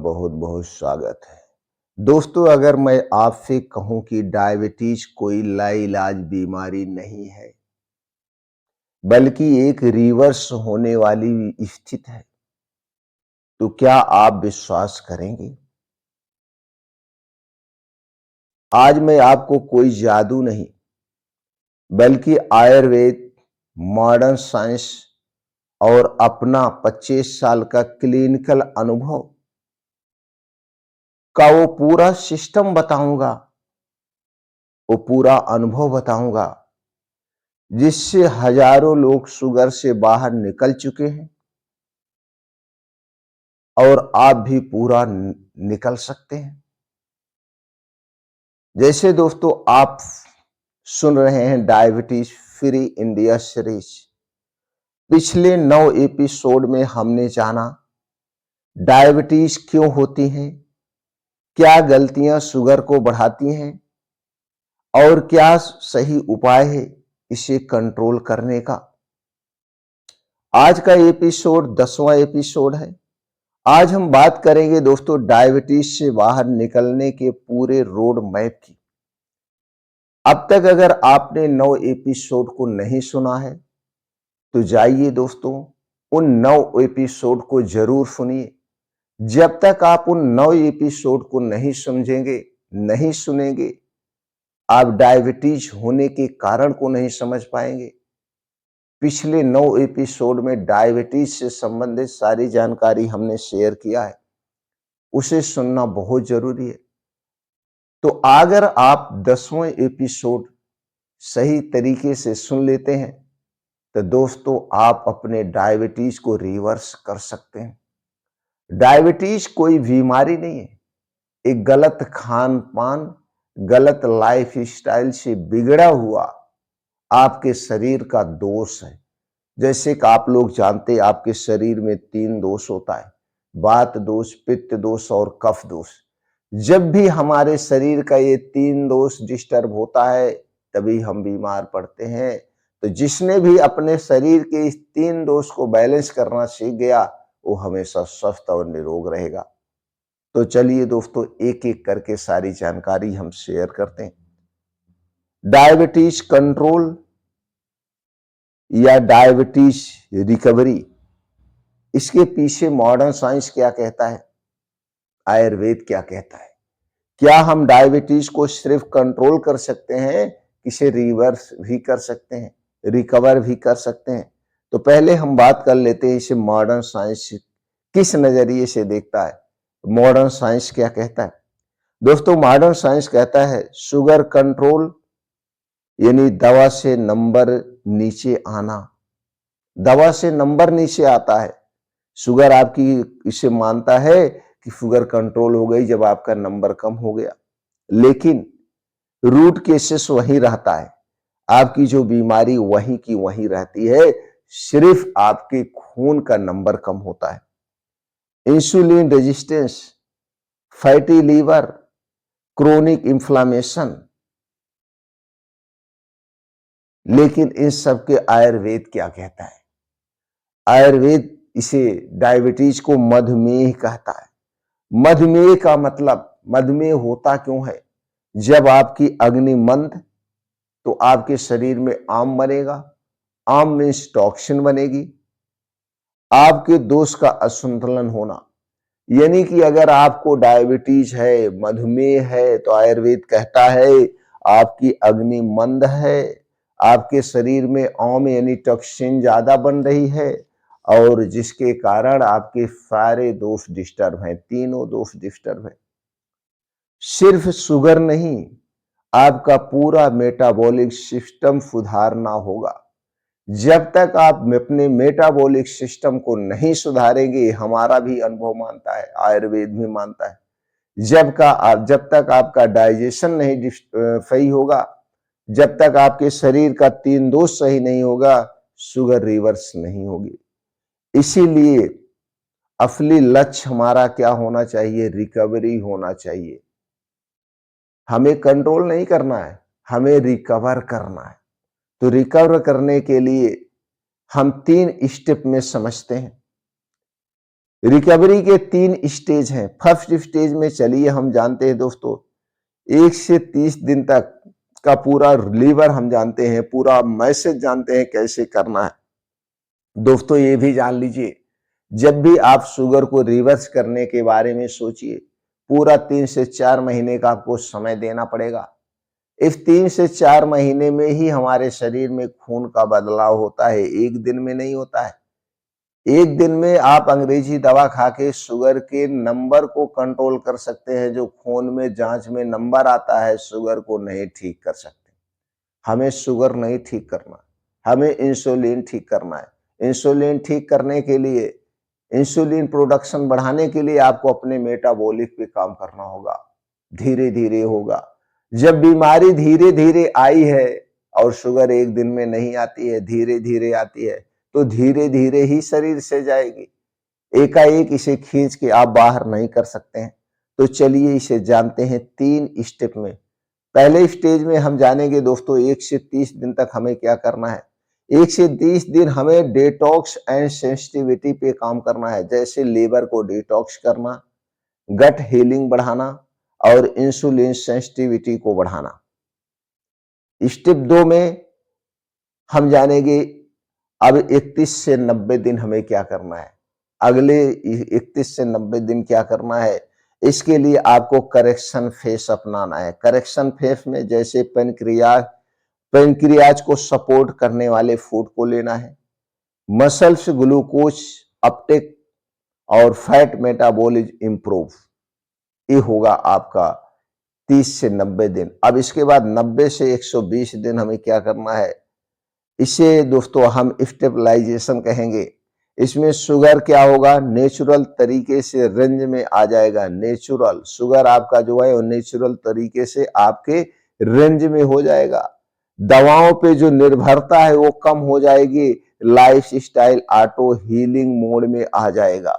बहुत बहुत स्वागत है। दोस्तों, अगर मैं आपसे कहूं कि डायबिटीज कोई लाइलाज बीमारी नहीं है, बल्कि एक रिवर्स होने वाली स्थिति है, तो क्या आप विश्वास करेंगे? आज मैं आपको कोई जादू नहीं, बल्कि आयुर्वेद, मॉडर्न साइंस और अपना 25 साल का क्लिनिकल अनुभव का वो पूरा सिस्टम बताऊंगा, वो पूरा अनुभव बताऊंगा, जिससे हजारों लोग शुगर से बाहर निकल चुके हैं और आप भी पूरा निकल सकते हैं। जैसे दोस्तों, आप सुन रहे हैं डायबिटीज फ्री इंडिया सीरीज। पिछले 9 एपिसोड में हमने जाना डायबिटीज क्यों होती है, क्या गलतियां शुगर को बढ़ाती हैं और क्या सही उपाय है इसे कंट्रोल करने का। आज का एपिसोड 10वां एपिसोड है। आज हम बात करेंगे दोस्तों डायबिटीज से बाहर निकलने के पूरे रोड मैप की। अब तक अगर आपने 9 एपिसोड को नहीं सुना है तो जाइए दोस्तों, उन 9 एपिसोड को जरूर सुनिए। जब तक आप उन 9 एपिसोड को नहीं समझेंगे, नहीं सुनेंगे, आप डायबिटीज होने के कारण को नहीं समझ पाएंगे। पिछले 9 एपिसोड में डायबिटीज से संबंधित सारी जानकारी हमने शेयर किया है, उसे सुनना बहुत जरूरी है। तो अगर आप 10वां एपिसोड सही तरीके से सुन लेते हैं तो दोस्तों आप अपने डायबिटीज को रिवर्स कर सकते हैं। डायबिटीज कोई बीमारी नहीं है, एक गलत खान पान, गलत लाइफ स्टाइल से बिगड़ा हुआ आपके शरीर का दोष है। जैसे कि आप लोग जानते हैं, आपके शरीर में 3 दोष होता है, वात दोष, पित्त दोष और कफ दोष। जब भी हमारे शरीर का ये 3 दोष डिस्टर्ब होता है तभी हम बीमार पड़ते हैं। तो जिसने भी अपने शरीर के इस 3 दोष को बैलेंस करना सीख गया वो हमेशा स्वस्थ और निरोग रहेगा। तो चलिए दोस्तों, एक एक करके सारी जानकारी हम शेयर करते हैं। डायबिटीज कंट्रोल या डायबिटीज रिकवरी, इसके पीछे मॉडर्न साइंस क्या कहता है, आयुर्वेद क्या कहता है। क्या हम डायबिटीज को सिर्फ कंट्रोल कर सकते हैं, इसे रिवर्स भी कर सकते हैं, रिकवर भी कर सकते हैं। तो पहले हम बात कर लेते हैं इसे मॉडर्न साइंस किस नजरिए से देखता है। मॉडर्न साइंस क्या कहता है दोस्तों? मॉडर्न साइंस कहता है शुगर कंट्रोल यानी दवा से नंबर नीचे आना। दवा से नंबर नीचे आता है। शुगर आपकी इसे मानता है कि शुगर कंट्रोल हो गई जब आपका नंबर कम हो गया, लेकिन रूट केसेस वहीं रहता है। आपकी जो बीमारी वहीं की वहीं रहती है, सिर्फ आपके खून का नंबर कम होता है। Insulin resistance, fatty liver, chronic inflammation, लेकिन इन सब के आयुर्वेद क्या कहता है? आयुर्वेद इसे डायबिटीज को मधुमेह कहता है। मधुमेह का मतलब, मधुमेह होता क्यों है? जब आपकी अग्नि मंद, तो आपके शरीर में आम बनेगा। आम मीन्स टॉक्सिन बनेगी। आपके दोष का असंतुलन होना, यानी कि अगर आपको डायबिटीज है, मधुमेह है, तो आयुर्वेद कहता है आपकी अग्नि मंद है, आपके शरीर में आम यानी टॉक्सिन ज्यादा बन रही है और जिसके कारण आपके सारे दोष डिस्टर्ब हैं, तीनों दोष डिस्टर्ब है। सिर्फ शुगर नहीं, आपका पूरा मेटाबॉलिक सिस्टम सुधारना होगा। जब तक आप अपने मेटाबॉलिक सिस्टम को नहीं सुधारेंगे, हमारा भी अनुभव मानता है, आयुर्वेद भी मानता है, जब तक आपका डाइजेशन नहीं सही होगा, जब तक आपके शरीर का 3 दोष सही नहीं होगा, शुगर रिवर्स नहीं होगी। इसीलिए असली लक्ष्य हमारा क्या होना चाहिए? रिकवरी होना चाहिए। हमें कंट्रोल नहीं करना है, हमें रिकवर करना है। तो रिकवर करने के लिए हम 3 स्टेप में समझते हैं। रिकवरी के 3 स्टेज हैं। फर्स्ट स्टेज में चलिए हम जानते हैं दोस्तों 1 से 30 दिन तक का पूरा लीवर हम जानते हैं, पूरा मैसेज जानते हैं कैसे करना है। दोस्तों ये भी जान लीजिए, जब भी आप शुगर को रिवर्स करने के बारे में सोचिए, पूरा 3 से 4 महीने का आपको समय देना पड़ेगा। इस 3 से 4 महीने में ही हमारे शरीर में खून का बदलाव होता है, एक दिन में नहीं होता है। एक दिन में आप अंग्रेजी दवा खा के शुगर के नंबर को कंट्रोल कर सकते हैं, जो खून में जांच में नंबर आता है, शुगर को नहीं ठीक कर सकते। हमें शुगर नहीं ठीक करना, हमें इंसुलिन ठीक करना है। इंसुलिन ठीक करने के लिए, इंसुलिन प्रोडक्शन बढ़ाने के लिए आपको अपने मेटाबॉलिक पे काम करना होगा, धीरे धीरे होगा। जब बीमारी धीरे धीरे आई है और शुगर एक दिन में नहीं आती है, धीरे धीरे आती है, तो धीरे धीरे ही शरीर से जाएगी। एकाएक इसे खींच के आप बाहर नहीं कर सकते हैं। तो चलिए इसे जानते हैं 3 स्टेप में। पहले स्टेज में हम जानेंगे दोस्तों 1 से 30 दिन तक हमें क्या करना है। 1 से 30 दिन हमें डिटॉक्स एंड सेंसिटिविटी पे काम करना है, जैसे लीवर को डिटॉक्स करना, गट हीलिंग बढ़ाना और इंसुलिन सेंसिटिविटी को बढ़ाना। स्टेप 2 में हम जानेंगे अब 31 से 90 दिन हमें क्या करना है। अगले 31 से 90 दिन क्या करना है, इसके लिए आपको करेक्शन फेस अपनाना है। करेक्शन फेस में जैसे पेनक्रियाज को सपोर्ट करने वाले फूड को लेना है, मसल्स ग्लूकोज अपटेक और फैट मेटाबॉलिज्म इंप्रूव। ये होगा आपका 30 से 90 दिन। अब इसके बाद 90 से 120 दिन हमें क्या करना है, इसे दोस्तों हम स्टेबलाइजेशन कहेंगे। इसमें शुगर क्या होगा, नेचुरल तरीके से रेंज में आ जाएगा। नेचुरल शुगर आपका जो है वो नेचुरल तरीके से आपके रेंज में हो जाएगा। दवाओं पे जो निर्भरता है वो कम हो जाएगी, life style auto healing mode में आ जाएगा।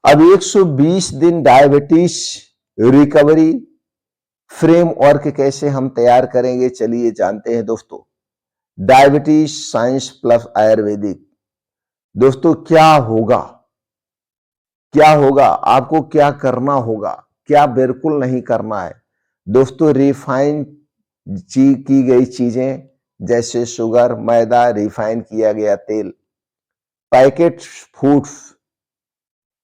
अब 120 दिन डायबिटीज रिकवरी फ्रेमवर्क कैसे हम तैयार करेंगे, चलिए जानते हैं दोस्तों। Diabetes science plus Ayurvedic. दोस्तों क्या होगा, क्या होगा, आपको क्या करना होगा, क्या बिल्कुल नहीं करना है। दोस्तों रिफाइन की गई चीजें जैसे शुगर, मैदा, रिफाइन किया गया तेल, packet foods,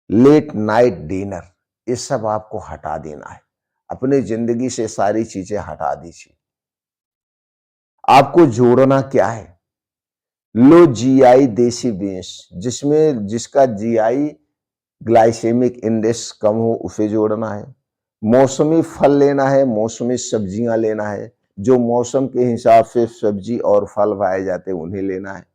late night dinner, ये सब आपको हटा देना है। अपनी जिंदगी से सारी चीजें हटा दीजिए। आपको जोड़ना क्या है, लो जीआई देसी बीन्स, जिसका जीआई ग्लाइसेमिक इंडेक्स कम हो, उसे जोड़ना है। मौसमी फल लेना है, मौसमी सब्जियां लेना है, जो मौसम के हिसाब से सब्जी और फल पाए जाते हैं उन्हें लेना है।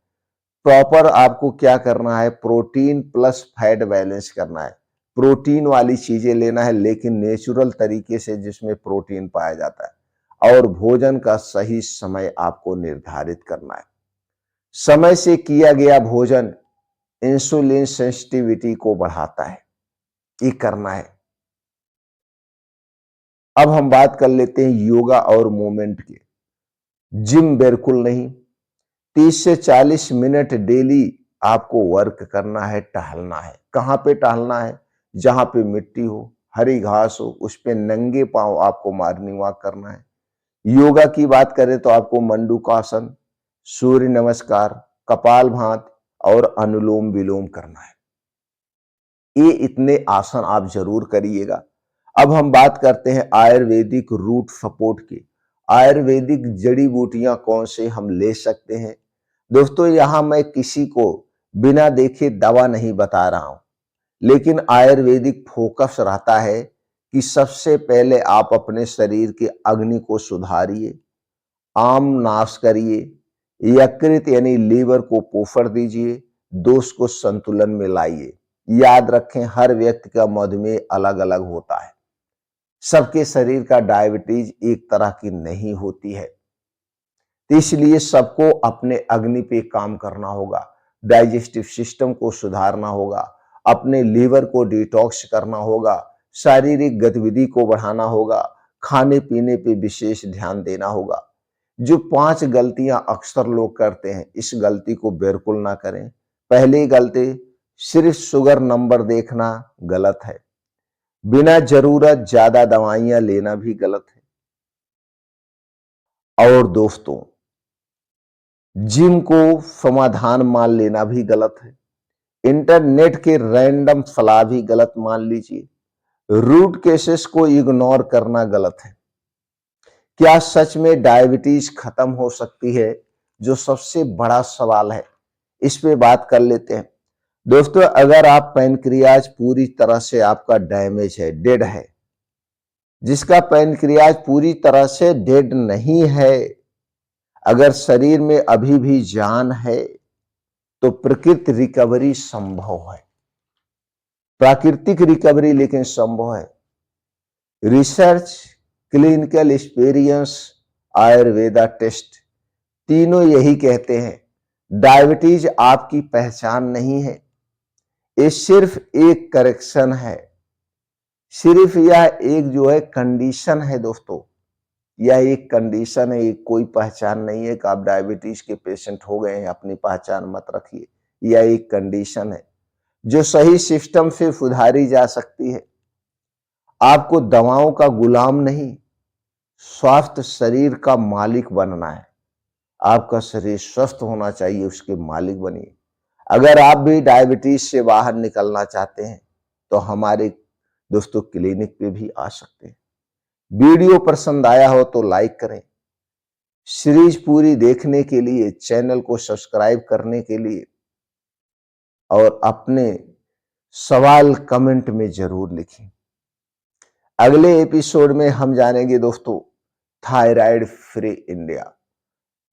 प्रॉपर आपको क्या करना है, प्रोटीन प्लस फैट बैलेंस करना है। प्रोटीन वाली चीजें लेना है, लेकिन नेचुरल तरीके से जिसमें प्रोटीन पाया जाता है। और भोजन का सही समय आपको निर्धारित करना है। समय से किया गया भोजन इंसुलिन सेंसिटिविटी को बढ़ाता है, ये करना है। अब हम बात कर लेते हैं योगा और मूवमेंट की। जिम बिल्कुल नहीं, 30 से 40 मिनट डेली आपको वर्क करना है, टहलना है। कहां पे टहलना है, जहां पे मिट्टी हो, हरी घास हो, उस पे नंगे पांव आपको मॉर्निंग वॉक करना है। योगा की बात करें तो आपको मंडूकासन, सूर्य नमस्कार, कपाल भात और अनुलोम विलोम करना है। ये इतने आसन आप जरूर करिएगा। अब हम बात करते हैं आयुर्वेदिक रूट सपोर्ट की। आयुर्वेदिक जड़ी बूटियां कौन से हम ले सकते हैं। दोस्तों यहां मैं किसी को बिना देखे दवा नहीं बता रहा हूं, लेकिन आयुर्वेदिक फोकस रहता है कि सबसे पहले आप अपने शरीर के अग्नि को सुधारिए, आम नाश करिए, यकृत यानी लीवर को पोफर दीजिए, दोष को संतुलन में लाइए। याद रखें हर व्यक्ति का मधुमेह अलग अलग होता है, सबके शरीर का डायबिटीज एक तरह की नहीं होती है। तो इसलिए सबको अपने अग्नि पे काम करना होगा, डाइजेस्टिव सिस्टम को सुधारना होगा, अपने लीवर को डिटॉक्स करना होगा, शारीरिक गतिविधि को बढ़ाना होगा, खाने पीने पे विशेष ध्यान देना होगा। जो 5 गलतियां अक्सर लोग करते हैं, इस गलती को बिल्कुल ना करें। पहली गलती, सिर्फ शुगर नंबर देखना गलत है। बिना जरूरत ज्यादा दवाइयां लेना भी गलत है। और दोस्तों, जिम को समाधान मान लेना भी गलत है। इंटरनेट के रैंडम सलाह भी गलत मान लीजिए। रूट केसेस को इग्नोर करना गलत है। क्या सच में डायबिटीज खत्म हो सकती है, जो सबसे बड़ा सवाल है, इस पे बात कर लेते हैं। दोस्तों, अगर आप पैनक्रियाज पूरी तरह से आपका डैमेज है, डेड है, जिसका पैनक्रियाज पूरी तरह से डेड नहीं है, अगर शरीर में अभी भी जान है, तो प्रकृत रिकवरी संभव है। प्राकृतिक रिकवरी लेकिन संभव है। Research, clinical experience, Ayurveda test, तीनों यही कहते हैं, डायबिटीज आपकी पहचान नहीं है, ये सिर्फ एक करेक्शन है। सिर्फ यह एक जो है कंडीशन है दोस्तों, यह एक कंडीशन है, कोई पहचान नहीं है कि आप डायबिटीज के पेशेंट हो गए हैं, अपनी पहचान मत रखिए। यह एक कंडीशन है जो सही सिस्टम से सुधारी जा सकती है। आपको दवाओं का गुलाम नहीं, स्वास्थ्य शरीर का मालिक बनना है। आपका शरीर स्वस्थ होना चाहिए, उसके मालिक बनिए। अगर आप भी डायबिटीज से बाहर निकलना चाहते हैं, तो हमारे दोस्तों क्लिनिक पे भी आ सकते हैं। वीडियो पसंद आया हो तो लाइक करें। सीरीज पूरी देखने के लिए, चैनल को सब्सक्राइब करने के लिए, और अपने सवाल कमेंट में जरूर लिखें। अगले एपिसोड में हम जानेंगे दोस्तों थायराइड फ्री इंडिया,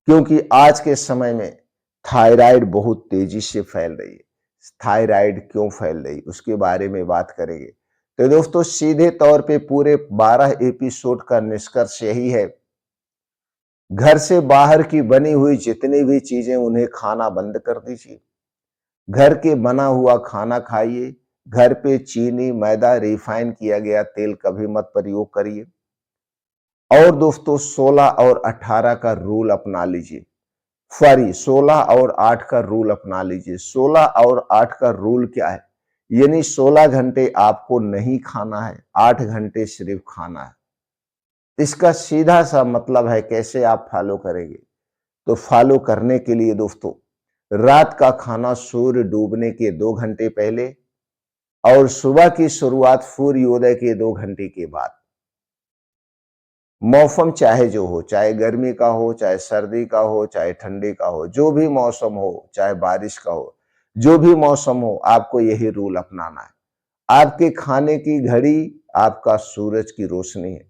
क्योंकि आज के समय में थायराइड बहुत तेजी से फैल रही है। थायराइड क्यों फैल रही, उसके बारे में बात करेंगे। तो दोस्तों, सीधे तौर पे पूरे 12 एपिसोड का निष्कर्ष यही है, घर से बाहर की बनी हुई जितनी भी चीजें, उन्हें खाना बंद कर दीजिए। घर के बना हुआ खाना खाइए। घर पे चीनी, मैदा, रिफाइन किया गया तेल कभी मत प्रयोग करिए। और दोस्तों, 16 और 18 का रूल अपना लीजिए। 16 और 8 का रूल अपना लीजिए। 16 और 8 का रूल क्या है? यानी 16 घंटे आपको नहीं खाना है, 8 घंटे सिर्फ खाना है। इसका सीधा सा मतलब है, कैसे आप फॉलो करेंगे? तो फॉलो करने के लिए दोस्तों, रात का खाना सूर्य डूबने के 2 घंटे पहले और सुबह की शुरुआत सूर्योदय के 2 घंटे के बाद। मौसम चाहे जो हो, चाहे गर्मी का हो, चाहे सर्दी का हो, चाहे ठंडी का हो, जो भी मौसम हो, चाहे बारिश का हो, जो भी मौसम हो, आपको यही रूल अपनाना है। आपके खाने की घड़ी आपका सूरज की रोशनी है।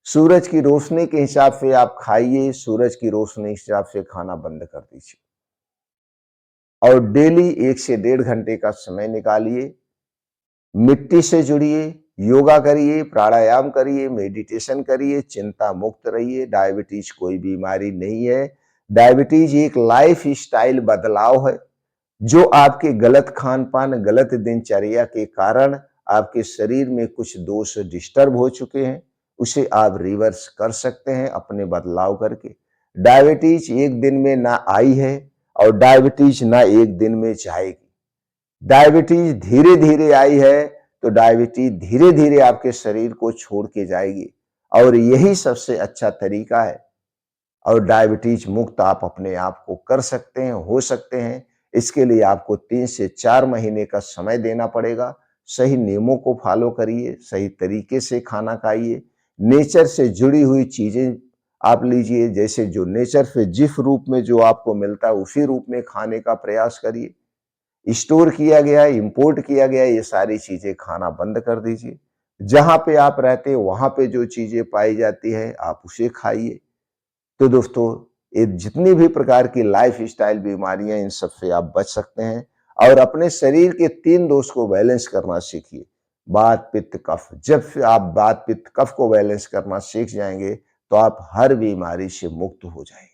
सूरज की रोशनी के हिसाब से आप खाइए, सूरज की रोशनी के हिसाब से खाना बंद कर दीजिए। और डेली 1 से 1.5 घंटे का समय निकालिए, मिट्टी से जुड़िए, योगा करिए, प्राणायाम करिए, मेडिटेशन करिए, चिंता मुक्त रहिए। डायबिटीज कोई बीमारी नहीं है। डायबिटीज एक लाइफ स्टाइल बदलाव है, जो आपके गलत खान पान, गलत दिनचर्या के कारण आपके शरीर में कुछ दोष डिस्टर्ब हो चुके हैं, उसे आप रिवर्स कर सकते हैं अपने बदलाव करके। डायबिटीज एक दिन में ना आई है, और डायबिटीज ना एक दिन में जाएगी। डायबिटीज धीरे धीरे आई है, तो डायबिटीज धीरे धीरे आपके शरीर को छोड़ के जाएगी, और यही सबसे अच्छा तरीका है। और डायबिटीज मुक्त आप अपने आप को कर सकते हैं, हो सकते हैं। इसके लिए आपको 3 से 4 महीने का समय देना पड़ेगा। सही नियमों को फॉलो करिए, सही तरीके से खाना खाइए, नेचर से जुड़ी हुई चीजें आप लीजिए। जैसे जो नेचर से जिस रूप में जो आपको मिलता है, उसी रूप में खाने का प्रयास करिए। स्टोर किया गया, इंपोर्ट किया गया, ये सारी चीजें खाना बंद कर दीजिए। जहां पे आप रहते हैं, वहां पे जो चीजें पाई जाती है, आप उसे खाइए। तो दोस्तों, ये जितनी भी प्रकार की लाइफ स्टाइल बीमारियां, इन सब से आप बच सकते हैं। और अपने शरीर के 3 दोष को बैलेंस करना सीखिए, वात, पित्त, कफ। जब से आप वात, पित्त, कफ को बैलेंस करना सीख जाएंगे, तो आप हर बीमारी से मुक्त हो जाएंगे।